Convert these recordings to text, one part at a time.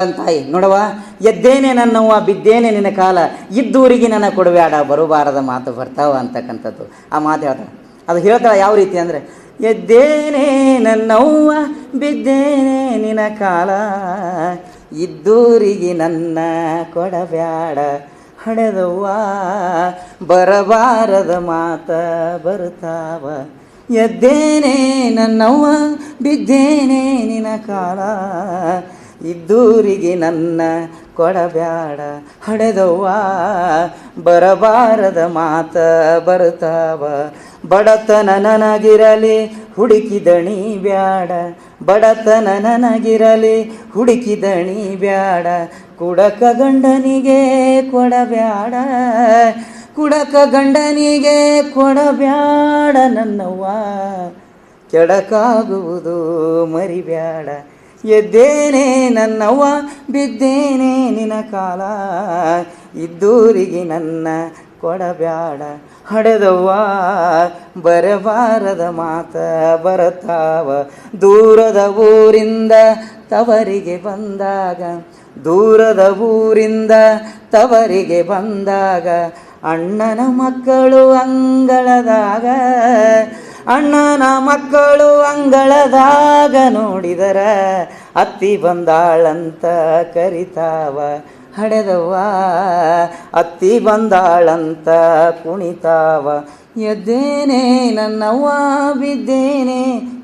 ತಾಯಿ ನೋಡವ, ಎದ್ದೇನೆ ನನ್ನವ್ವ ಬಿದ್ದೇನೆ ನಿನ್ನ ಕಾಲ, ಇದ್ದೂರಿಗೆ ನನ್ನ ಕೊಡಬೇಡ ಬರಬಾರದ ಮಾತು ಬರ್ತಾವ ಅಂತಕ್ಕಂಥದ್ದು. ಆ ಮಾತು ಹೇಳ್ತಾಳೆ. ಅದು ಹೇಳ್ತಾಳೆ ಯಾವ ರೀತಿ ಅಂದರೆ, ಎದ್ದೇನೆ ನನ್ನವ್ವ ಬಿದ್ದೇನೆ ನಿನ್ನ ಕಾಲ, ಇದ್ದೂರಿಗೆ ನನ್ನ ಕೊಡಬೇಡ ಹಡೆದವ್ವ ಬರಬಾರದ ಮಾತ ಬರ್ತಾವ. ಎದ್ದೇನೆ ನನ್ನವ್ವ ಬಿದ್ದೇನೆ ನಿನ್ನ ಕಾಲ, ಇದ್ದೂರಿಗೆ ನನ್ನ ಕೊಡಬ್ಯಾಡ ಹಡೆದವ್ವ ಬರಬಾರದ ಮಾತ ಬರ್ತಾವ. ಬಡತನ ನನಗಿರಲಿ ಹುಡುಕಿದಣಿ ಬ್ಯಾಡ, ಬಡತನ ನನಗಿರಲಿ ಹುಡುಕಿದಣಿ ಬ್ಯಾಡ, ಕುಡಕ ಗಂಡನಿಗೆ ಕೊಡಬ್ಯಾಡ, ಕುಡಕ ಗಂಡನಿಗೆ ಕೊಡಬ್ಯಾಡ ನನ್ನವ್ವ, ಕೆಡಕಾಗುವುದು ಮರಿಬ್ಯಾಡ. ಎದ್ದೇನೆ ನನ್ನವ್ವ ಬಿದ್ದೇನೆ ನಿನ್ನ ಕಾಲ, ಇದ್ದೂರಿಗೆ ನನ್ನ ಕೊಡಬ್ಯಾಡ ಹಡೆದವ್ವ ಬರಬಾರದ ಮಾತ ಬರತಾವ. ದೂರದ ಊರಿಂದ ತವರಿಗೆ ಬಂದಾಗ, ದೂರದ ಊರಿಂದ ತವರಿಗೆ ಬಂದಾಗ, ಅಣ್ಣನ ಮಕ್ಕಳು ಅಂಗಳದಾಗ, ಅಣ್ಣನ ಮಕ್ಕಳು ಅಂಗಳದಾಗ ನೋಡಿದರ ಅತ್ತಿ ಬಂದಾಳಂತ ಕರಿತಾವ ಹಡೆದವ್ವ, ಅತ್ತಿ ಬಂದಾಳಂತ ಕುಣಿತಾವ. ಎದ್ದೇನೆ ನನ್ನವ್ವ ಬಿದ್ದೇನೆ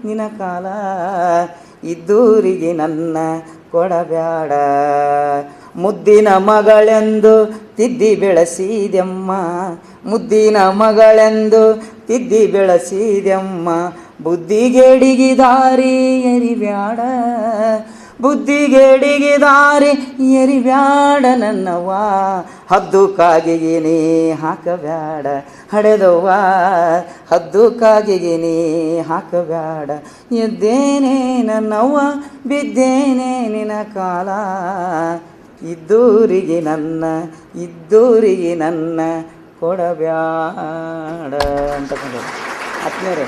ನಿನ್ನ ಕಾಲ, ಇದ್ದೂರಿಗೆ ನನ್ನ ಕೊಡಬ್ಯಾಡ. ಮುದ್ದಿನ ಮಗಳೆಂದು ತಿದ್ದಿ ಬೆಳೆಸಿದೆಮ್ಮ, ಮುದ್ದಿನ ಮಗಳೆಂದು ತಿದ್ದಿ ಬೆಳೆಸಿದೆಮ್ಮ, ಬುದ್ಧಿಗೇಡಿಗೆ ದಾರಿ ಎರಿಬ್ಯಾಡ, ಬುದ್ಧಿಗೇಡಿಗೆ ದಾರಿ ಎರಿಬ್ಯಾಡ ನನ್ನವ್ವ, ಹದ್ದು ಕಾಗಿಗೆ ನೀ ಹಾಕಬ್ಯಾಡ ಹಡೆದವ್ವ, ಹದ್ದು ಕಾಗಿಗೆ ನೀ ಹಾಕಬ್ಯಾಡ. ಎದ್ದೇನೆ ನನ್ನವ್ವ ಬಿದ್ದೇನೆ ನಿನ್ನ ಕಾಲ, ಇದ್ದೂರಿಗೆ ನನ್ನ, ಇದ್ದೂರಿಗೆ ನನ್ನ ಕೊಡಬ್ಯಾಡ ಅಂತಕ್ಕಂಥದ್ದು. ಆತ್ಮೀಯರೇ,